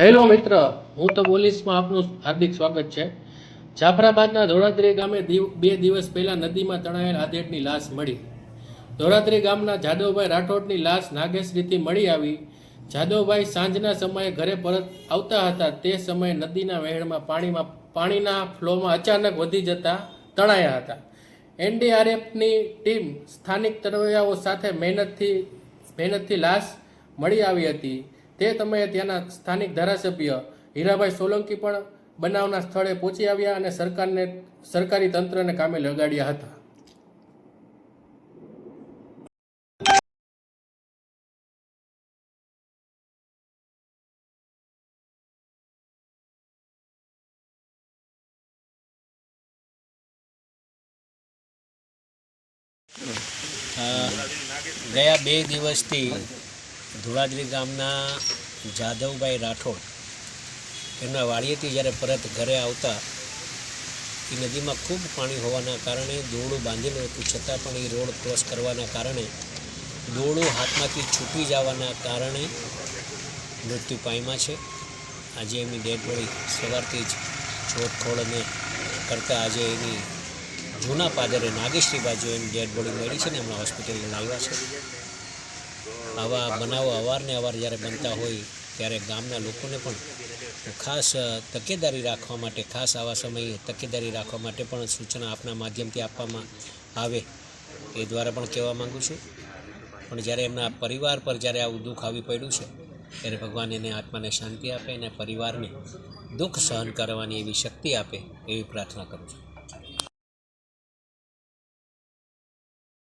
Hello મિત્ર, હું તો પોલીસમાં આપનું હાર્દિક સ્વાગત છે। જાફરાબાદના ધોળાદરી ગામે 2 દિવસ પહેલા નદીમાં તણાયેલ આધેડની લાશ મળી। ધોળાદરી ગામના જાદવભાઈ રાઠોડની લાશ નાગેશરીથી મળી આવી। જાદવભાઈ સાંજના સમયે ઘરે પરત આવતા હતા તે સમયે નદીના વહેણમાં પાણીના ફ્લોમાં અચાનક વધી જતા તણાયા હતા। એનડીઆરએફની ટીમ સ્થાનિક તરવૈયાઓ સાથે મહેનતથી લાશ મળી આવી હતી। તે સમયે ત્યાંના સ્થાનિક ધારાસભ્ય હીરાભાઈ સોલંકી પણ બનાવના સ્થળે પહોંચી આવ્યા અને સરકારી તંત્રને કામે લગાડ્યા હતા। ગયા 2 દિવસથી ધોળાદરી ગામના જાદવભાઈ રાઠોડ એમના વાડીએથી જ્યારે પરત ઘરે આવતા એ નદીમાં ખૂબ પાણી હોવાના કારણે દોરડું બાંધેલું હતું, છતાં પણ એ રોડ ક્રોસ કરવાના કારણે દોરડું હાથમાંથી છૂટી જવાના કારણે મૃત્યુ પામ્યા છે। આજે એમની ડેડ બોડી સવારથી જ શોધખોળને કરતાં આજે એની જૂના પાદરે નાગેશ્રી બાજુ એની ડેડ બોડી મળી છે ને હમણાં હોસ્પિટલે લાવ્યા છે। આવા બનાવો અવારનવાર જ્યારે બનતા હોય ત્યારે ગામના લોકોને પણ ખાસ તકેદારી રાખવા માટે, ખાસ આવા સમયે તકેદારી રાખવા માટે પણ સૂચના આપના માધ્યમથી આપવામાં આવે એ દ્વારા પણ કહેવા માગું છું। પણ જ્યારે એમના પરિવાર પર જ્યારે આવું દુઃખ આવી પડ્યું છે ત્યારે ભગવાન એને આત્માને શાંતિ આપે અને પરિવારને દુઃખ સહન કરવાની એવી શક્તિ આપે એવી પ્રાર્થના કરું છું।